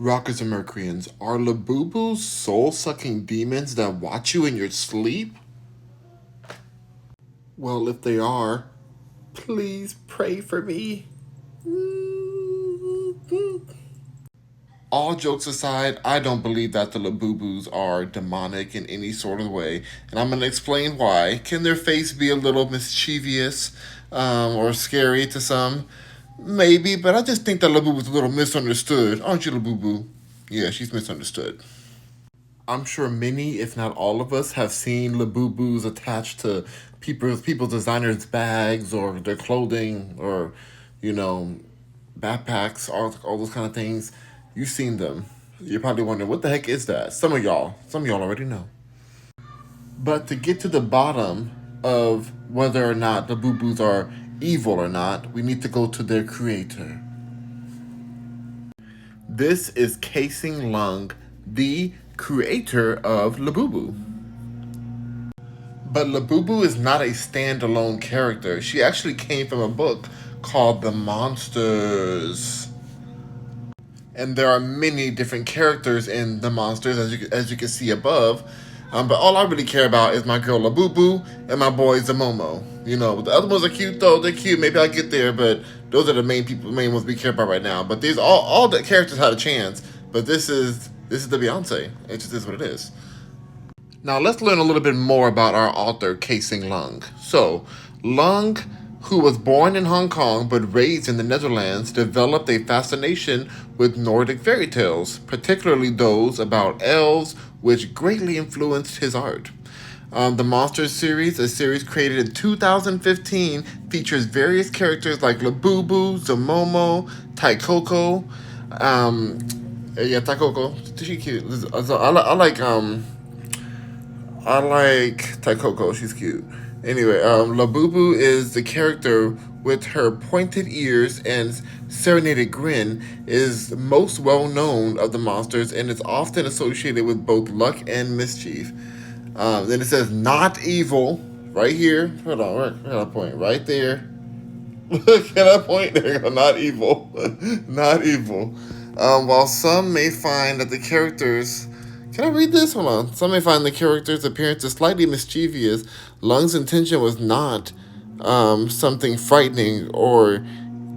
Rockers and Mercuryans, are labubus soul-sucking demons that watch you in your sleep? Well, if they are, please pray for me. All jokes aside, I don't believe that the labubus are demonic in any sort of way, and I'm going to explain why. Can their face be a little mischievous or scary to some? Maybe, but I just think that Labubu's a little misunderstood. Aren't you, Labubu? Yeah, she's misunderstood. I'm sure many, if not all of us, have seen labubus attached to people's designers' bags or their clothing or, you know, backpacks, all those kind of things. You've seen them. You're probably wondering, what the heck is that? Some of y'all already know. But to get to the bottom of whether or not the boo-boos are evil or not, we need to go to their creator. This is Casing Lung, the creator of Labubu. But Labubu is not a standalone character. She actually came from a book called The Monsters. And there are many different characters in The Monsters, as you can see above. But all I really care about is my girl Labubu and my boy Zamomo. You know, the other ones are cute though. They're cute. Maybe I'll get there, but those are the main ones we care about right now. But these all the characters had a chance. But this is the Beyonce. It just is what it is. Now let's learn a little bit more about our author, Casing Lung. So, Lung, who was born in Hong Kong but raised in the Netherlands, developed a fascination with Nordic fairy tales, particularly those about elves, which greatly influenced his art. The Monsters series, a series created in 2015, features various characters like Labubu, Zamomo, Taikoko. Taikoko. She's cute. So I like Taikoko. She's cute. Anyway, Labubu is the character with her pointed ears and serenaded grin is most well known of the monsters and is often associated with both luck and mischief. Then it says not evil right here. Hold on, where can I point? Right there. Can I point? There you go. Not evil. Not evil. While some may find that the characters can I read this? Hold on. Some may find the character's appearance is slightly mischievous. Lung's intention was not something frightening or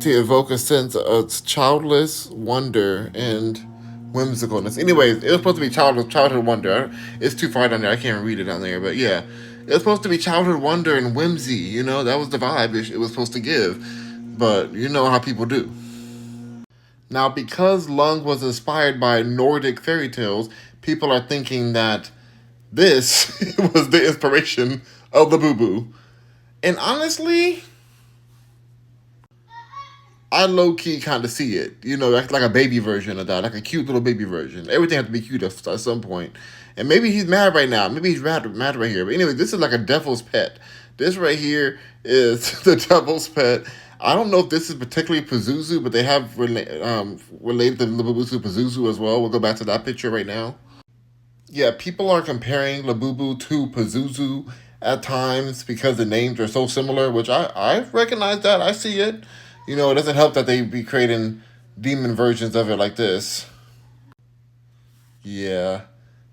to evoke a sense of childless wonder and whimsicalness. Anyways, it was supposed to be childhood wonder. It's too far down there. I can't even read it down there. But yeah, it was supposed to be childhood wonder and whimsy. You know, that was the vibe it was supposed to give. But you know how people do. Now, because Lung was inspired by Nordic fairy tales, people are thinking that this was the inspiration of the Boo Boo. And honestly, I low key kind of see it. You know, like a baby version of that, like a cute little baby version. Everything has to be cute at some point. And maybe he's mad right now. Maybe he's mad right here. But anyway, this is like a devil's pet. This right here is the devil's pet. I don't know if this is particularly Pazuzu, but they have related the Labubu to Pazuzu as well. We'll go back to that picture right now. Yeah, people are comparing Labubu to Pazuzu at times because the names are so similar, which I recognize that. I see it. You know, it doesn't help that they be creating demon versions of it like this. Yeah,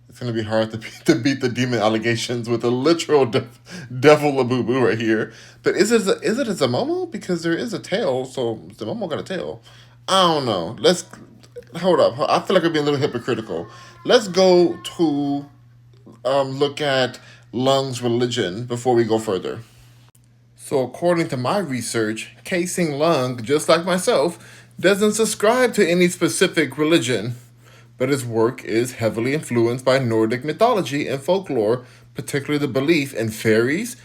it's going to be hard to beat the demon allegations with a literal devil Labubu right here. But is it a Zamomo? Because there is a tail, so Zamomo got a tail. I don't know. Let's hold up. I feel like we're being a little hypocritical. Let's go to look at Lung's religion before we go further. So, according to my research, Casing Lung, just like myself, doesn't subscribe to any specific religion, but his work is heavily influenced by Nordic mythology and folklore, particularly the belief in fairies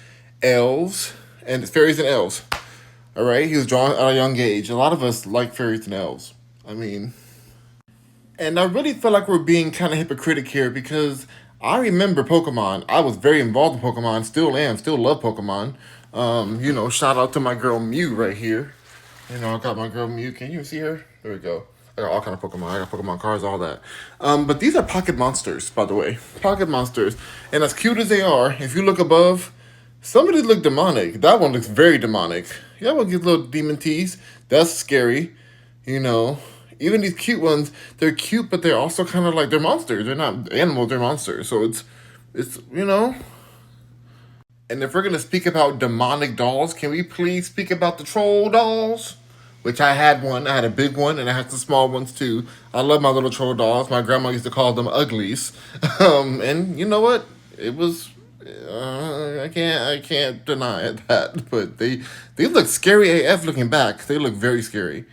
and elves. All right, he was drawn at a young age. A lot of us like fairies and elves. I mean, and I really feel like we're being kind of hypocritical here because I remember Pokemon. I was very involved in Pokemon, still am, still love Pokemon. You know, shout out to my girl Mew right here. You know, I got my girl Mew. Can you see her? There we go. I got all kind of Pokemon. I got Pokemon cards, all that. But these are pocket monsters, by the way. Pocket monsters. And as cute as they are, if you look above, some of these look demonic. That one looks very demonic. Yeah, one gets little demon teeth. That's scary. You know, Even these cute ones, they're cute, but they're also kind of like they're monsters. They're not animals, they're monsters. So it's you know. And if we're gonna speak about demonic dolls, can we please speak about the troll dolls? Which I had one. I had a big one, and I had some small ones too. I love my little troll dolls. My grandma used to call them uglies. And you know what? It was. I can't deny that. But they look scary AF looking back. They look very scary.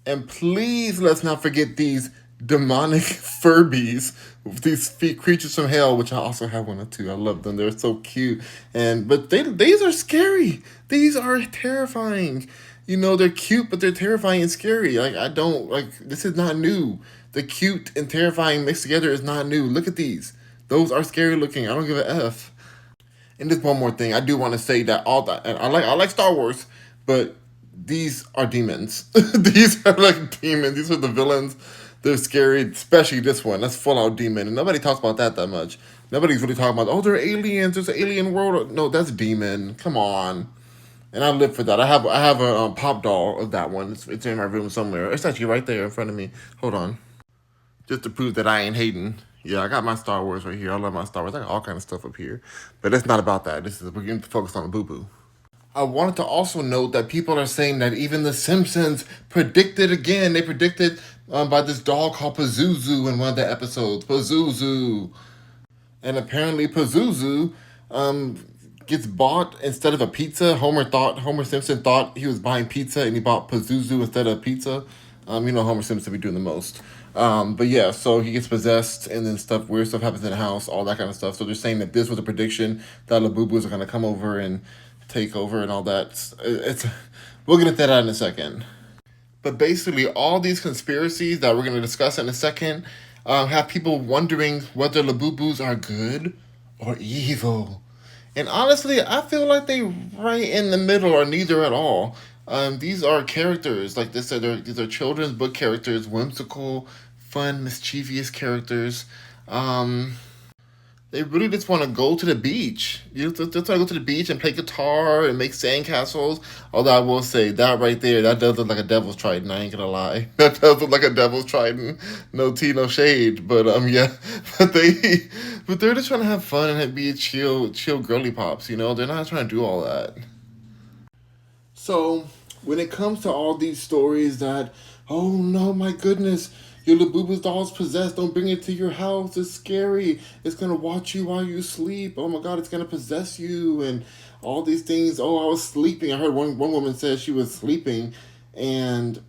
And please let's not forget these demonic Furbies, these creatures from hell, which I also have one or two. I love them. They're so cute. But these are scary. These are terrifying. You know, they're cute, but they're terrifying and scary. Like I don't like this is not new. The cute and terrifying mixed together is not new. Look at these. Those are scary looking. I don't give a F. And just one more thing, I do want to say that all that, and I like Star Wars, but these are demons. These are like demons. These are the villains. They're scary, especially this one. That's full out demon, and nobody talks about that much. Nobody's really talking about they're aliens. There's an alien world. No, that's demon. Come on. And I live for that. I have a pop doll of that one. It's in my room somewhere. It's actually right there in front of me. Hold on, just to prove that I ain't hating. Yeah, I got my Star Wars right here. I love my Star Wars. I got all kind of stuff up here, but it's not about that. We're going to focus on the boo boo. I wanted to also note that people are saying that even The Simpsons predicted again. They predicted by this doll called Pazuzu in one of the episodes. Pazuzu. And apparently Pazuzu gets bought instead of a pizza. Homer Simpson thought he was buying pizza and he bought Pazuzu instead of pizza. Homer Simpson be doing the most. But yeah, so he gets possessed and then weird stuff happens in the house, all that kind of stuff. So they're saying that this was a prediction that Labubus are going to come over and take over and all that. We'll get into that in a second. But basically, all these conspiracies that we're going to discuss in a second have people wondering whether Labubus are good or evil. And honestly, I feel like they right in the middle or neither at all. These are characters like this. These are children's book characters, whimsical, fun, mischievous characters. Um, they really just want to go to the beach. Just want to go to the beach and play guitar and make sandcastles. Although I will say that right there, that does look like a devil's trident. I ain't gonna lie, that does look like a devil's trident. No tea, no shade. But yeah, but they're just trying to have fun and be chill girly pops. They're not trying to do all that. So when it comes to all these stories that, oh no, my goodness, your Labubu's doll's possessed. Don't bring it to your house. It's scary. It's gonna watch you while you sleep. Oh my God, it's gonna possess you and all these things. Oh, I was sleeping. I heard one woman said she was sleeping, and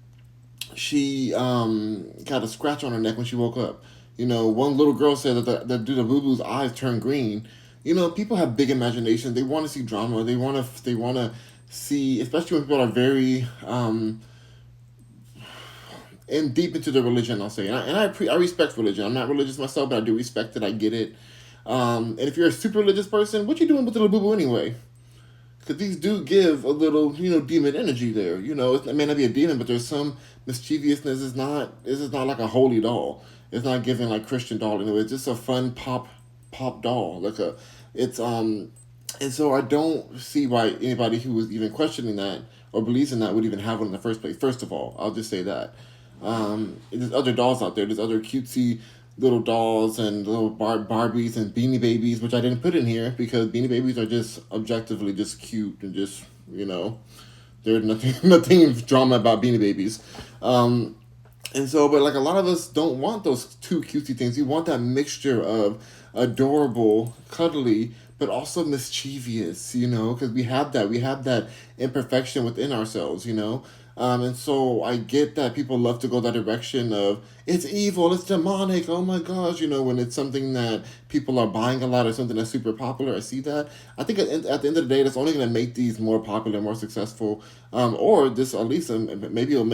she got a scratch on her neck when she woke up. One little girl said that the Labubu's eyes turned green. People have big imaginations. They want to see drama. They want to see, especially when people are very and deep into the religion. I'll say, I respect religion. I'm not religious myself, but I do respect it. I get it. And if you're a super religious person, what you doing with the Labubu anyway? Because these do give a little, demon energy there. It may not be a demon, but there's some mischievousness. This is not like a holy doll. It's not giving like Christian doll. It's just a fun pop doll. And so I don't see why anybody who was even questioning that or believes in that would even have one in the first place. First of all, I'll just say that. There's other dolls out there. There's other cutesy little dolls and little Barbies and Beanie Babies, which I didn't put in here because Beanie Babies are just objectively just cute and just, there's nothing drama about Beanie Babies. And so, but like a lot of us don't want those two cutesy things. We want that mixture of adorable, cuddly, but also mischievous, because we have that imperfection within ourselves. And so I get that people love to go that direction of it's evil, it's demonic, oh my gosh, when it's something that people are buying a lot or something that's super popular. I see that. I think at the end of the day, that's only going to make these more popular, more successful, or this at least maybe it'll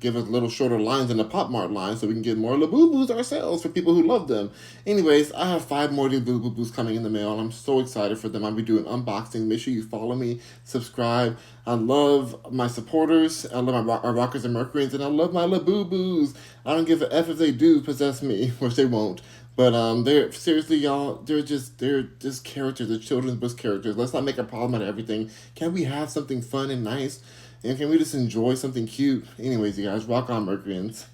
give us little shorter lines in the Pop Mart line so we can get more Labubus ourselves for people who love them. Anyways, I have 5 more Labubus coming in the mail, and I'm so excited for them. I'll be doing unboxing. Make sure you follow me, subscribe. I love my supporters. I love my rockers and Mercuryans, and I love my Labubus. I don't give a F if they do possess me, which they won't. But they're seriously, y'all. They're just characters. They're children's book characters. Let's not make a problem out of everything. Can we have something fun and nice? And can we just enjoy something cute? Anyways, you guys, rock on, Mercuryans.